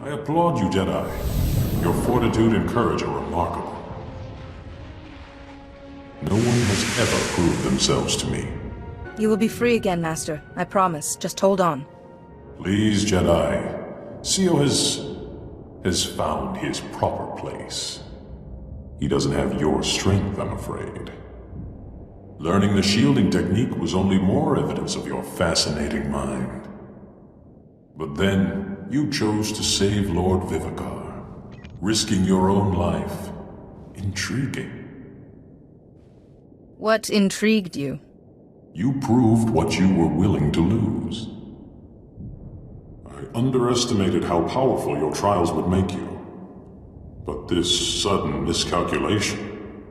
I applaud you, Jedi. Your fortitude and courage are remarkable. No one has ever proved themselves to me. You will be free again, Master. I promise. Just hold on. Please, Jedi. SEO has found his proper place. He doesn't have your strength, I'm afraid. Learning the shielding technique was only more evidence of your fascinating mind. But then, you chose to save Lord Vivicar, risking your own life. Intriguing. What intrigued you? You proved what you were willing to lose. I underestimated how powerful your trials would make you. But this sudden miscalculation,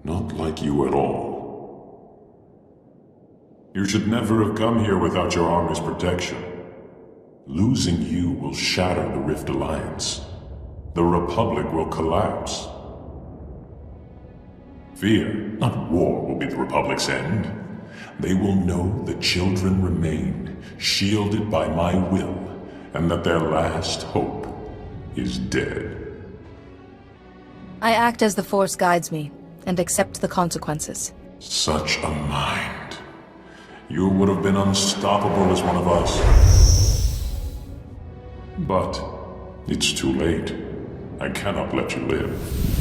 not like you at all. You should never have come here without your army's protection. Losing you will shatter the Rift Alliance. The Republic will collapse. Fear, not war, will be the Republic's end. They will know the children remain, shielded by my will, and that their last hope is dead. I act as the Force guides me, and accept the consequences. Such a mind. You would have been unstoppable as one of us. But it's too late. I cannot let you live.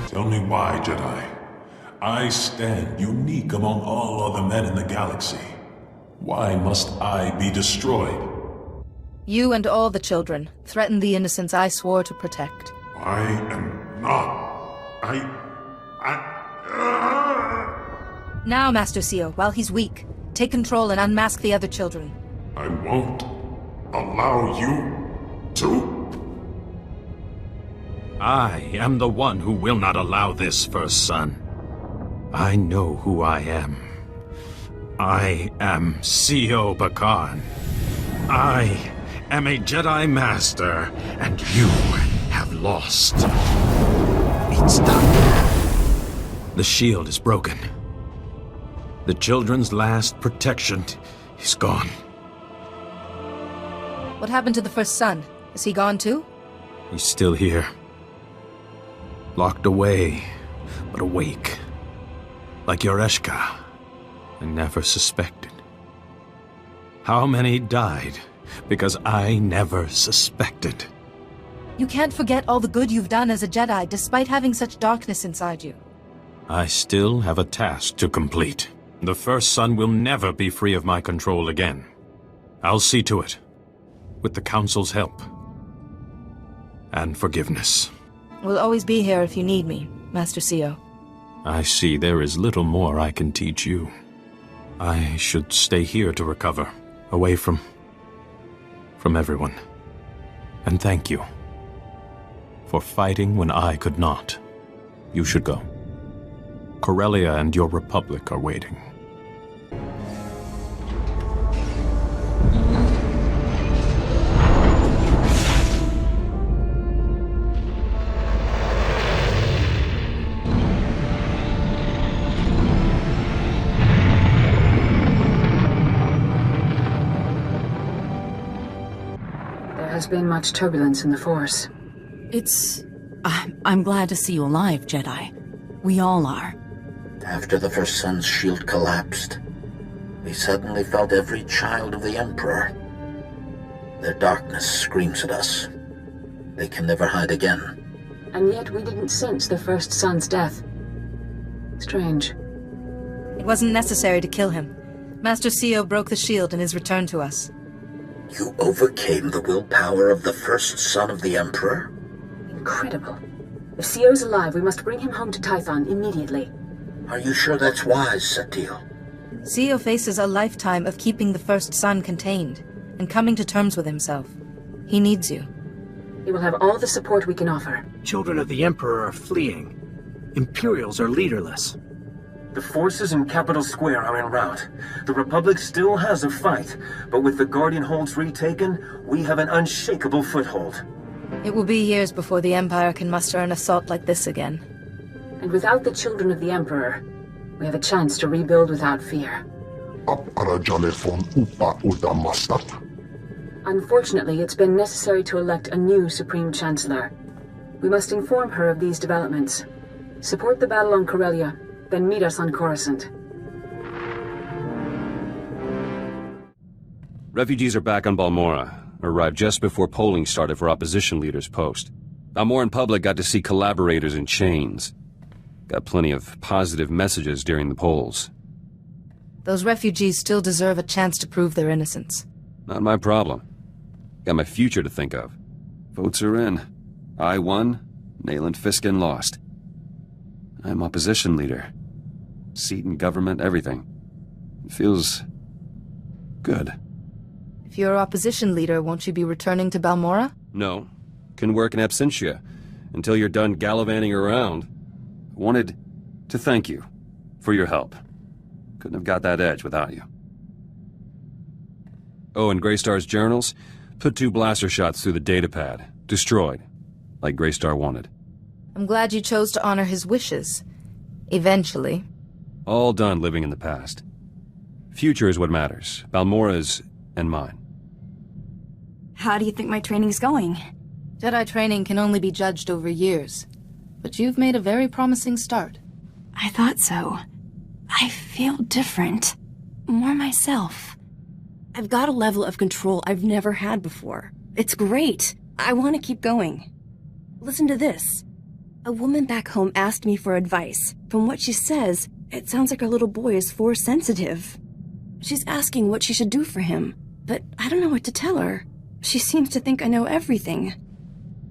Tell me why, Jedi. I stand unique among all other men in the galaxy. Why must I be destroyed? You and all the children threaten the innocents I swore to protect. I am not. Now, Master SEO, while he's weak, take control and unmask the other children. I won't allow you to. I am the one who will not allow this, First Son. I know who I am. I am CEO Bakan. I am a Jedi Master, and you have lost. It's done. The shield is broken. The children's last protection is gone. What happened to the First Son? Is he gone too? He's still here. Locked away, but awake. Like Yoreshka. I never suspected. How many died because I never suspected? You can't forget all the good you've done as a Jedi, despite having such darkness inside you. I still have a task to complete. The First Son will never be free of my control again. I'll see to it. With the Council's help. And forgiveness. We'll always be here if you need me, Master SEO. I see there is little more I can teach you. I should stay here to recover, away from everyone. And thank you for fighting when I could not. You should go. Corellia and your Republic are waiting. There's been much turbulence in the Force. I'm glad to see you alive, Jedi. We all are. After the First Son's shield collapsed, we suddenly felt every child of the Emperor. Their darkness screams at us. They can never hide again. And yet we didn't sense the First Son's death. Strange. It wasn't necessary to kill him. Master CO broke the shield in his return to us. You overcame the willpower of the First Son of the Emperor? Incredible. If CO's alive, we must bring him home to Tython immediately. Are you sure that's wise, Satil? CO faces a lifetime of keeping the First Son contained, and coming to terms with himself. He needs you. He will have all the support we can offer. Children of the Emperor are fleeing. Imperials are leaderless. The forces in Capital Square are en route. The Republic still has a fight, but with the Guardian holds retaken, we have an unshakable foothold. It will be years before the Empire can muster an assault like this again. And without the children of the Emperor, we have a chance to rebuild without fear. Unfortunately, it's been necessary to elect a new Supreme Chancellor. We must inform her of these developments. Support the battle on Corellia, then meet us on Coruscant. Refugees are back on Balmorra. Arrived just before polling started for opposition leader's post. Balmoran public got to see collaborators in chains. Got plenty of positive messages during the polls. Those refugees still deserve a chance to prove their innocence. Not my problem. Got my future to think of. Votes are in. I won, Nayland Fiskin lost. I'm opposition leader. Seat in government, everything. It feels good. If you're opposition leader, won't you be returning to Balmorra? No. Can work in absentia until you're done gallivanting around. Wanted to thank you for your help. Couldn't have got that edge without you. Oh, and Greystar's journals? Put 2 blaster shots through the datapad. Destroyed. Like Greystar wanted. I'm glad you chose to honor his wishes. Eventually. All done living in the past. Future is what matters. Balmorra's and mine. How do you think my training's going? Jedi training can only be judged over years. But you've made a very promising start. I thought so. I feel different. More myself. I've got a level of control I've never had before. It's great. I want to keep going. Listen to this. A woman back home asked me for advice. From what she says, it sounds like our little boy is Force sensitive. She's asking what she should do for him, but I don't know what to tell her. She seems to think I know everything.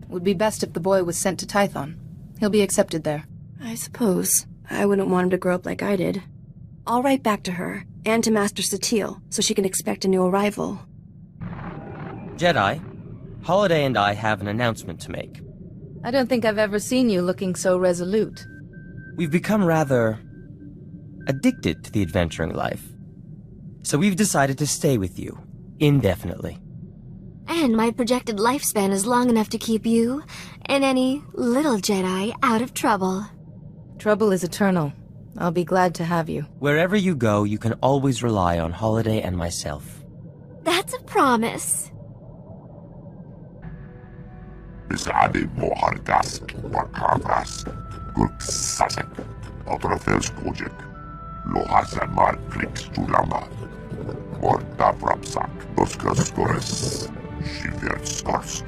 Would be best if the boy was sent to Tython. He'll be accepted there. I suppose. I wouldn't want him to grow up like I did. I'll write back to her, and to Master Satil, so she can expect a new arrival. Jedi, Holiday and I have an announcement to make. I don't think I've ever seen you looking so resolute. We've become rather addicted to the adventuring life. So we've decided to stay with you, indefinitely. And my projected lifespan is long enough to keep you and any little Jedi out of trouble. Trouble is eternal. I'll be glad to have you. Wherever you go, you can always rely on Holiday and myself. That's a promise. Besade mohargas, bakavas, gurksasek, otrofelskodjek, lohasamar krikstulama, morta prapsak, doskaskores, shiverskors,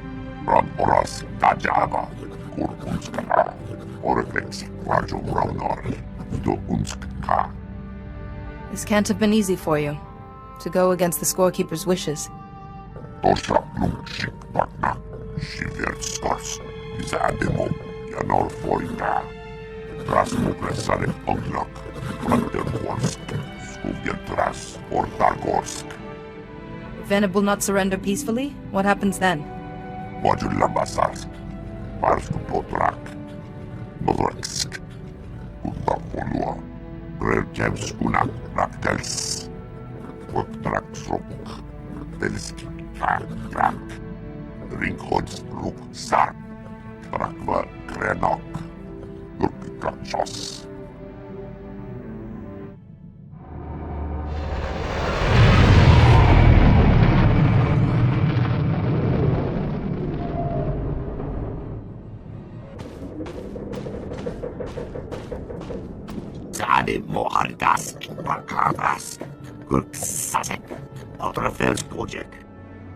ramporas, dajava, kurkunskana, orvex, rajo raunor, do unskka. This can't have been easy for you, to go against the scorekeeper's wishes. Tosha blumshik bakna. Shiverskors, Zademo, Yanor Foina, Rasmupresare Oglok, Branderborsk, Skugentras, or Targorsk. If Venib will not surrender peacefully, what happens then? Modulambasarsk, Parskutotrak, Nodorksk, Kutapolua, Grelkevskuna, Raktels, Voktraksrok, Telski, Krak. Ringhods Ruk Sarp, Trakva Krenok, Gurkikachos. Sade mohardas, bakavas, gurksasek, otrafelsbojek,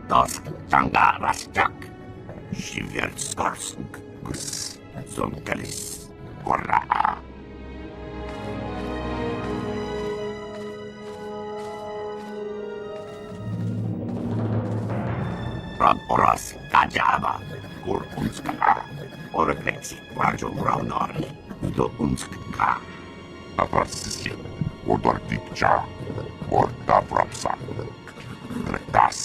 dos tanga rasjak, shivertskorsk, gus, zonkalis, korraa. Oras kajaba, kur unskaka, oreflexi, rajo raunari, do unskaka. Avrasisi, odortikcha, orta vrapsa, retas.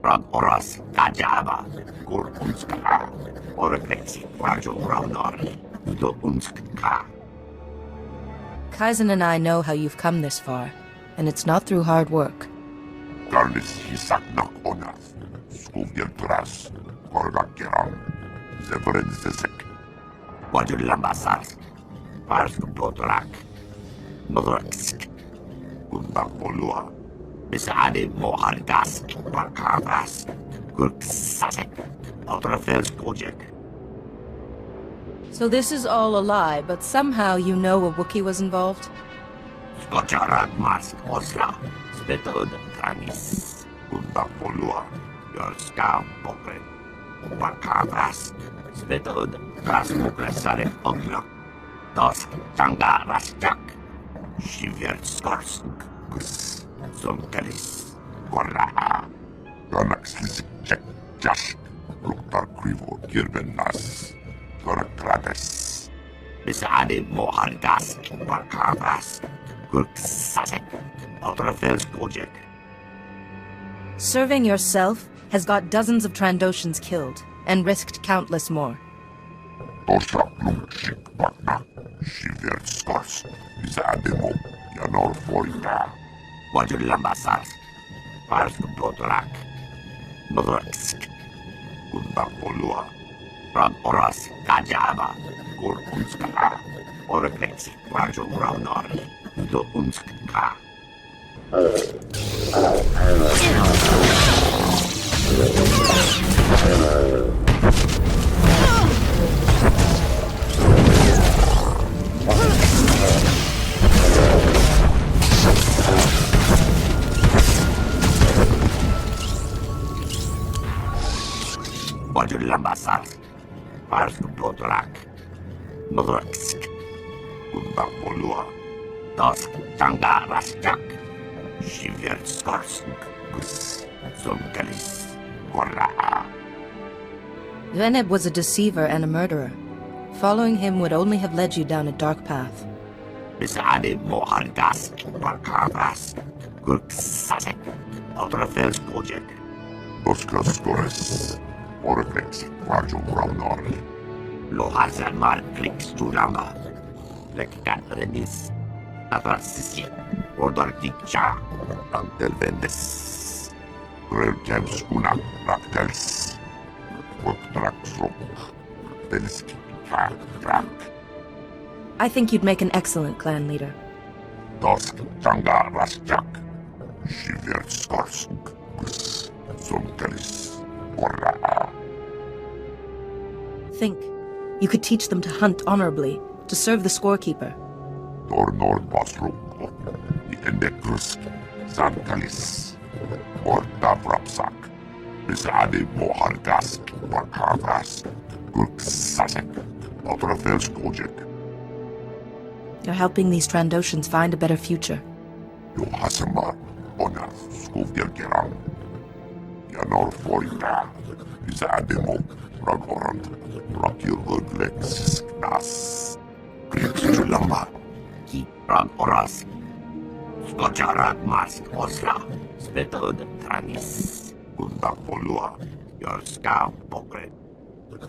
Oras kajaba, kur unskaka, oreflexi, rajo raunari, do unskaka. Kaizen and I know how you've come this far, and it's not through hard work. Garlis hisaknak onas, skuvgeltras, korgakeram, zevren zesek. Wajulambasas, Parskupotrak, Mothersk, Gundakolua, Bisade Mohardask, Bakavas, Gurksasek, Otrafelsbojek. So this is all a lie, but somehow you know a Wookiee was involved? Skocharak Mask Osla, Spetod Tranis, Gundakolua, Yorskam Pokre, Bakavas, Spetod Rasmukresare Oglok, Dos Tanga Rasjak, Shivertskorsk, Gus, Zonkalis, Korraa. Ganaxlisik Jack Jash, Ruktar Krivo Kirbenas, Gorakrades. Bisade Mohardas, Bakavas, Gurksasek, Otrafelsbojek. Serving yourself has got dozens of Trandoshans killed, and risked countless more. Tosha Lumshik Bakna, Shivertskorsk, Zademo, Yanor Forita. Wajulambasas, Parskupotrak, Mothersk, Gundakolua, Oras Kajaba, Kur Unskaka, Oreflexi, Rajo Raunari, Do Unskaka. Wajulambasas, Parskupotrak, Mothersk, Gundakolua, Dos Tanga Rasjak, Shivertskorsk, Gus, Zonkalis, Korraa. Veneb was a deceiver and a murderer. Following him would only have led you down a dark path. Bisade Mohardas, Bakavas, Gurksasek, Otrafelsbojek. Oskas Gores, Oreflexi, Rajo Raunari. Lohazan Mal Flix Tulamba, Lekkan Renis, Avrasisi, Odartikcha, Antel Vendes. Relkems Unak Raktels. Woktraksrok. Belski, Trak. I think you'd make an excellent clan leader. Dosk Tanga Rasjak. Shivertskorsk. Gus. Zonkalis. Korraa. Think. You could teach them to hunt honorably, to serve the scorekeeper. Tornor Basruk. The Endekrusk. Zankalis. Orta Vrapsak. Bisade Mohardask. Bakavas. Gurksasek. Otrafelsbojek. You're helping these Trandoshans find a better future. Yohasamar. Ona. Skuvgelgeram. Yanor Forita. Bisade Ragorant. Rakir Udlex. Nas. Kriksulamba, Ki Oras, Skocharak Mask Osla, Spetod Tranis, Gundakolua. Yorskam Pokre.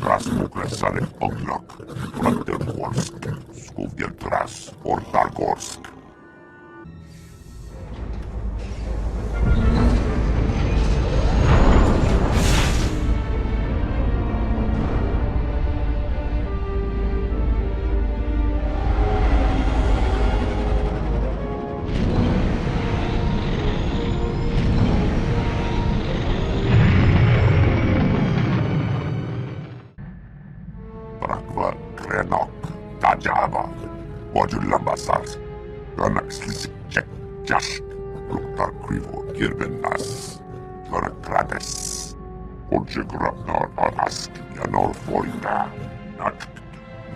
Rasmukresare Oglok. Raktergorsk. Skuvgeltras. Ortargorsk. Brakva Krenok. Tajaba. Wajulambasas. Ganaxlisik Jash, Dr. Krivo Girbenas, Dorokrades, Ojegrapnar Anask, Yanor Forinda, Nakt,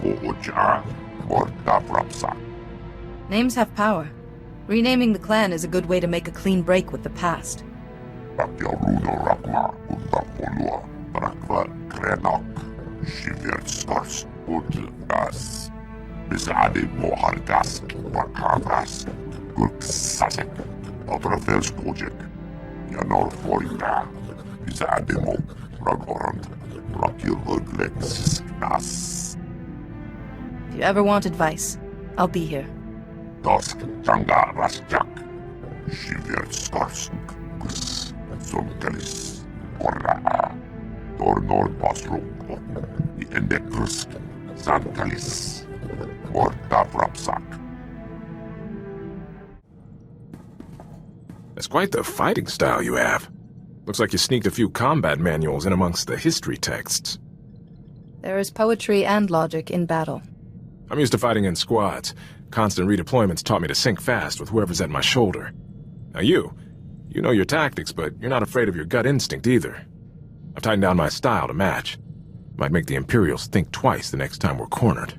Mooja, Morta Frapsa. Names have power. Renaming the clan is a good way to make a clean break with the past. Rakyaruno Rakma, Undapolua, Rakva Krenok, Shiverstars, Udgas, Bizade Mohargask, Bakavas, Gurksasek, Otrafelsbojek, Yanor Forinda, Bizademo, Ragorand, Rakilurglexis. If you ever want advice, I'll be here. Dosk Janga Rasjak, Shiverstars, Zonkalis, Orra, Tornor Basrum, the Endekrusk, Zankalis, Morta Frapsak. That's quite the fighting style you have. Looks like you sneaked a few combat manuals in amongst the history texts. There is poetry and logic in battle. I'm used to fighting in squads. Constant redeployments taught me to sync fast with whoever's at my shoulder. Now you know your tactics, but you're not afraid of your gut instinct either. I've tightened down my style to match. Might make the Imperials think twice the next time we're cornered.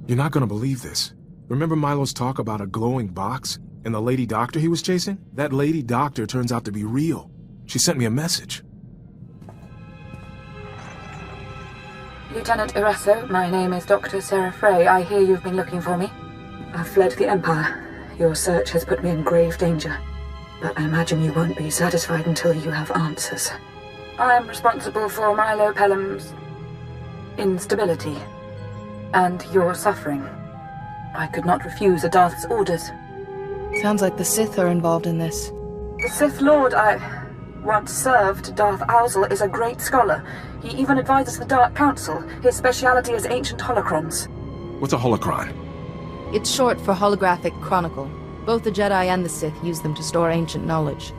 You're not gonna believe this. Remember Milo's talk about a glowing box and the lady doctor he was chasing? That lady doctor turns out to be real. She sent me a message. Lieutenant Eraso, my name is Dr. Sarah Frey. I hear you've been looking for me. I've fled the Empire. Your search has put me in grave danger. But I imagine you won't be satisfied until you have answers. I am responsible for Milo Pelham's instability and your suffering. I could not refuse a Darth's orders. Sounds like the Sith are involved in this. The Sith Lord I once served, Darth Owzel, is a great scholar. He even advises the Dark Council. His speciality is ancient holocrons. What's a holocron? It's short for holographic chronicle. Both the Jedi and the Sith use them to store ancient knowledge.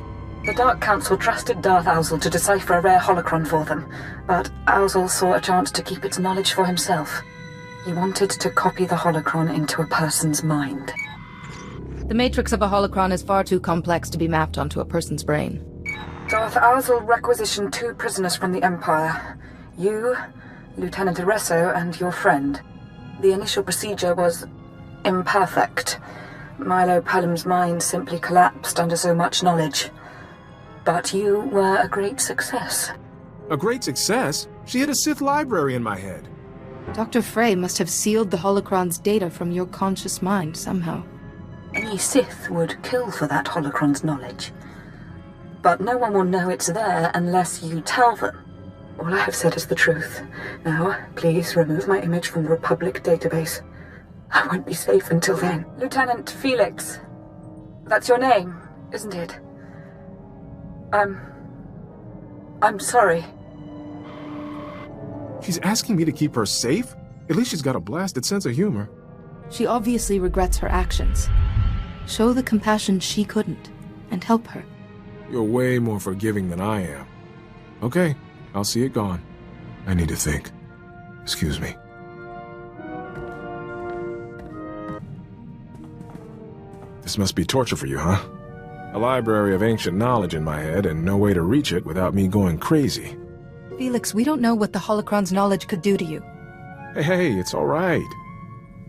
The Dark Council trusted Darth Owzel to decipher a rare holocron for them, but Owzel saw a chance to keep its knowledge for himself. He wanted to copy the holocron into a person's mind. The matrix of a holocron is far too complex to be mapped onto a person's brain. Darth Owzel requisitioned 2 prisoners from the Empire. You, Lieutenant Eraso, and your friend. The initial procedure was imperfect. Milo Pelham's mind simply collapsed under so much knowledge. But you were a great success. A great success? She hid a Sith library in my head. Dr. Frey must have sealed the holocron's data from your conscious mind somehow. Any Sith would kill for that holocron's knowledge. But no one will know it's there unless you tell them. All I have said is the truth. Now, please remove my image from the Republic database. I won't be safe until then. Lieutenant Felix. That's your name, isn't it? I'm sorry. She's asking me to keep her safe? At least she's got a blasted sense of humor. She obviously regrets her actions. Show the compassion she couldn't, and help her. You're way more forgiving than I am. Okay, I'll see it gone. I need to think. Excuse me. This must be torture for you, huh? A library of ancient knowledge in my head and no way to reach it without me going crazy. Felix, we don't know what the holocron's knowledge could do to you. Hey, it's all right.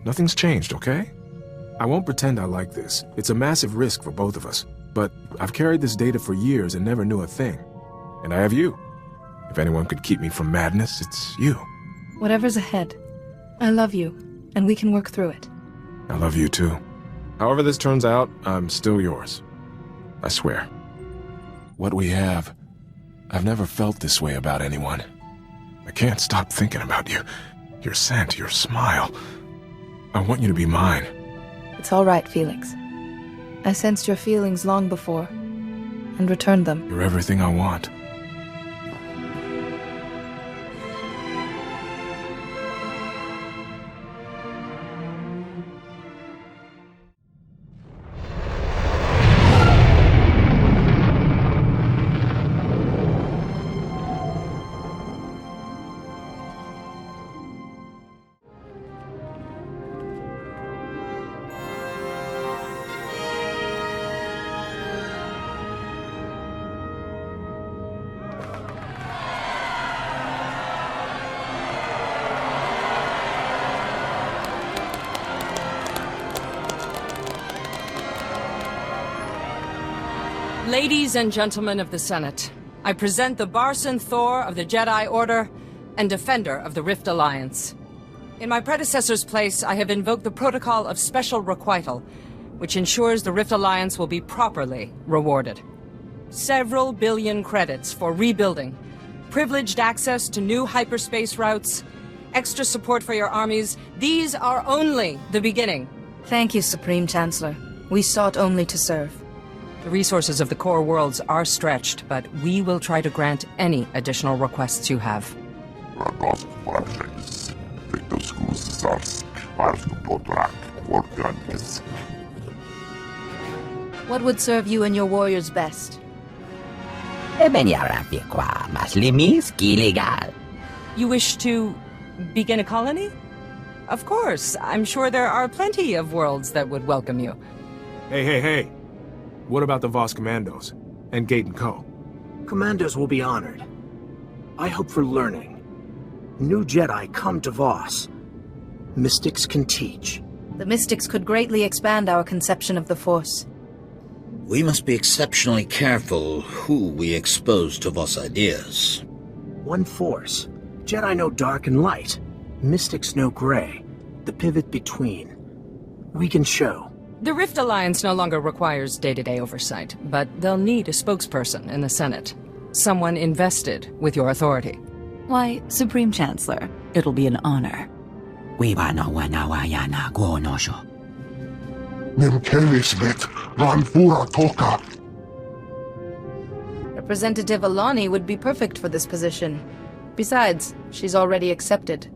Nothing's changed, okay? I won't pretend I like this. It's a massive risk for both of us. But I've carried this data for years and never knew a thing. And I have you. If anyone could keep me from madness, it's you. Whatever's ahead. I love you, and we can work through it. I love you too. However this turns out, I'm still yours. I swear. What we have, I've never felt this way about anyone. I can't stop thinking about you. Your scent, your smile. I want you to be mine. It's all right, Felix. I sensed your feelings long before, and returned them. You're everything I want. Ladies and gentlemen of the Senate, I present the Barson Thor of the Jedi Order and Defender of the Rift Alliance. In my predecessor's place, I have invoked the Protocol of Special Requital, which ensures the Rift Alliance will be properly rewarded. Several billion credits for rebuilding, privileged access to new hyperspace routes, extra support for your armies. These are only the beginning. Thank you, Supreme Chancellor. We sought only to serve. The resources of the core worlds are stretched, but we will try to grant any additional requests you have. What would serve you and your warriors best? You wish to begin a colony? Of course. I'm sure there are plenty of worlds that would welcome you. Hey. What about the Voss Commandos? And Gate & Co.? Commandos will be honored. I hope for learning. New Jedi come to Voss. Mystics can teach. The Mystics could greatly expand our conception of the Force. We must be exceptionally careful who we expose to Voss ideas. One Force. Jedi know dark and light. Mystics know gray. The pivot between. We can show. The Rift Alliance no longer requires day-to-day oversight, but they'll need a spokesperson in the Senate. Someone invested with your authority. Why, Supreme Chancellor, it'll be an honor. Representative Alani would be perfect for this position. Besides, she's already accepted.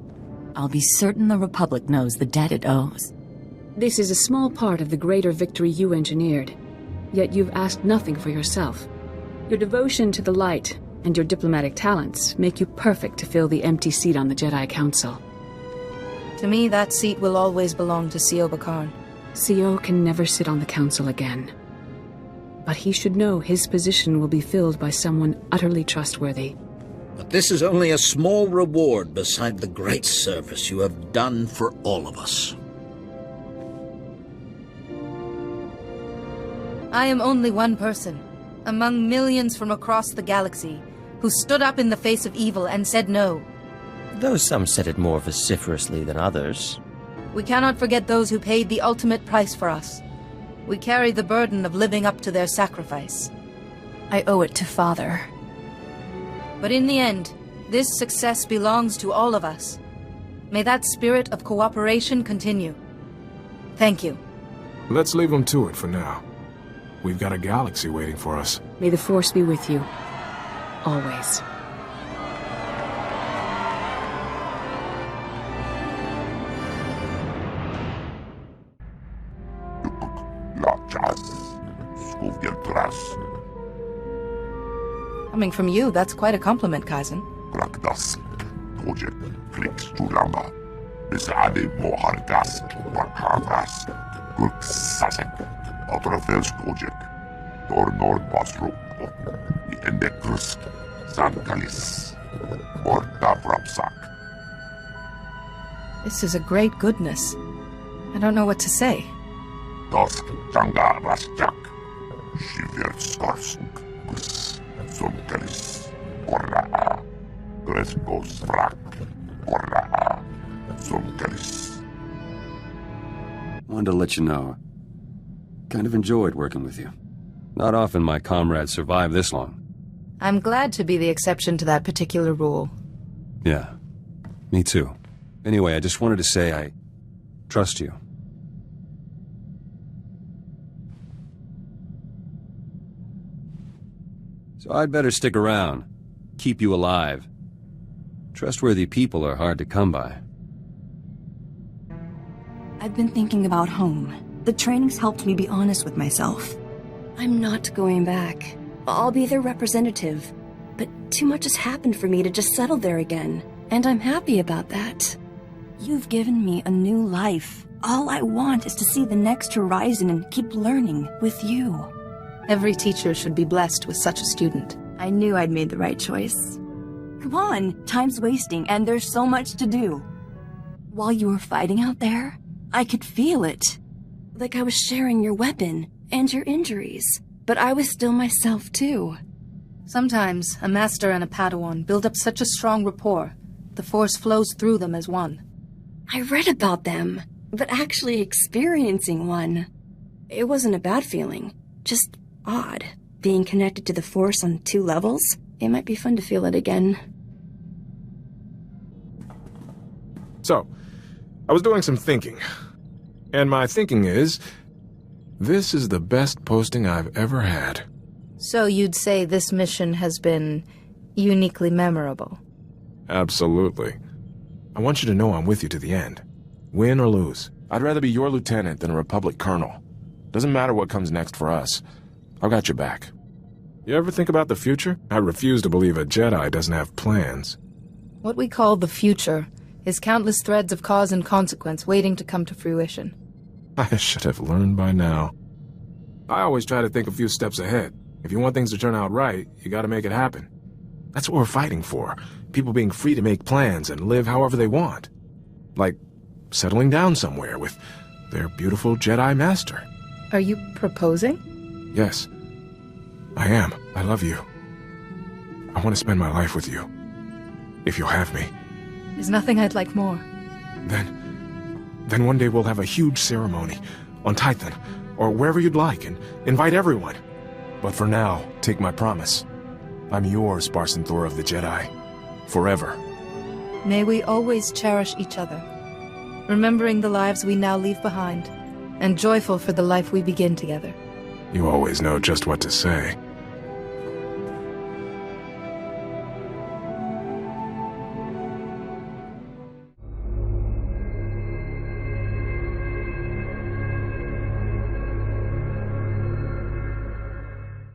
I'll be certain the Republic knows the debt it owes. This is a small part of the greater victory you engineered, yet you've asked nothing for yourself. Your devotion to the light and your diplomatic talents make you perfect to fill the empty seat on the Jedi Council. To me, that seat will always belong to C.O. Bakarn. C.O. can never sit on the Council again. But he should know his position will be filled by someone utterly trustworthy. But this is only a small reward beside the great service you have done for all of us. I am only one person, among millions from across the galaxy, who stood up in the face of evil and said no. Though some said it more vociferously than others. We cannot forget those who paid the ultimate price for us. We carry the burden of living up to their sacrifice. I owe it to Father. But in the end, this success belongs to all of us. May that spirit of cooperation continue. Thank you. Let's leave them to it for now. We've got a galaxy waiting for us. May the Force be with you. Always. Coming from you, that's quite a compliment, Kaizen. This is a great goodness. I don't know what to say. Wanted to let you know. Kind of enjoyed working with you. Not often my comrades survive this long. I'm glad to be the exception to that particular rule. Yeah, me too. Anyway, I just wanted to say I trust you. So I'd better stick around, keep you alive. Trustworthy people are hard to come by. I've been thinking about home. The training's helped me be honest with myself. I'm not going back. I'll be their representative. But too much has happened for me to just settle there again. And I'm happy about that. You've given me a new life. All I want is to see the next horizon and keep learning with you. Every teacher should be blessed with such a student. I knew I'd made the right choice. Come on, time's wasting and there's so much to do. While you were fighting out there, I could feel it. Like I was sharing your weapon and your injuries. but I was still myself too. Sometimes, a master and a Padawan build up such a strong rapport, the Force flows through them as one. I read about them, but actually experiencing one, it wasn't a bad feeling, just odd. Being connected to the Force on 2 levels, it might be fun to feel it again. So, I was doing some thinking. And my thinking is, this is the best posting I've ever had. So you'd say this mission has been uniquely memorable? Absolutely. I want you to know I'm with you to the end. Win or lose. I'd rather be your lieutenant than a Republic colonel. Doesn't matter what comes next for us. I've got your back. You ever think about the future? I refuse to believe a Jedi doesn't have plans. What we call the future is countless threads of cause and consequence waiting to come to fruition. I should have learned by now. I always try to think a few steps ahead. If you want things to turn out right, you gotta make it happen. That's what we're fighting for. People being free to make plans and live however they want. Like settling down somewhere with their beautiful Jedi master. Are you proposing? Yes. I am. I love you. I want to spend my life with you. If you'll have me. There's nothing I'd like more. Then one day we'll have a huge ceremony on Tython, or wherever you'd like, and invite everyone. But for now, take my promise. I'm yours, Sparson Thor of the Jedi. Forever. May we always cherish each other, remembering the lives we now leave behind, and joyful for the life we begin together. You always know just what to say.